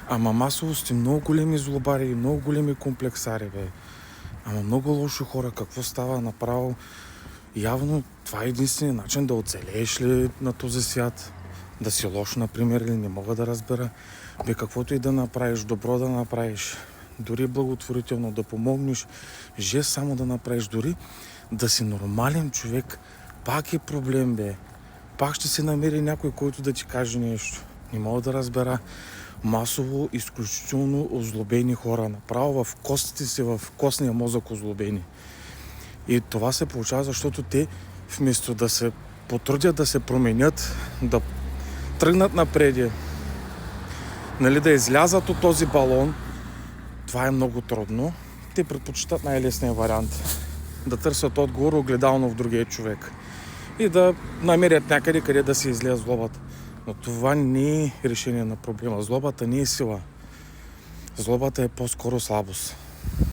Ама масово сте много големи злобари и много големи комплексари, бе. Ама много лоши хора. Какво става направо? Явно това е единственият начин да оцелееш ли на този свят. Да си лош, например, или не мога да разбера. Бе, каквото и да направиш, добро да направиш, дори благотворително да помогнеш, жест само да направиш, дори да си нормален човек, пак е проблем, бе. Пак ще се намери някой, който да ти каже нещо. Не мога да разбера. Масово, изключително озлобени хора. Направо в костите си, в костния мозък озлобени. И това се получава, защото те вместо да се потрудят да се променят, да тръгнат напреди, нали, да излязат от този балон, това е много трудно. Те предпочитат най-лесния вариант. Да търсят отговор огледално в другия човек. И да намерят някъде, къде да се излеят злобата. Но това не е решение на проблема. Злобата не е сила. Злобата е по-скоро слабост.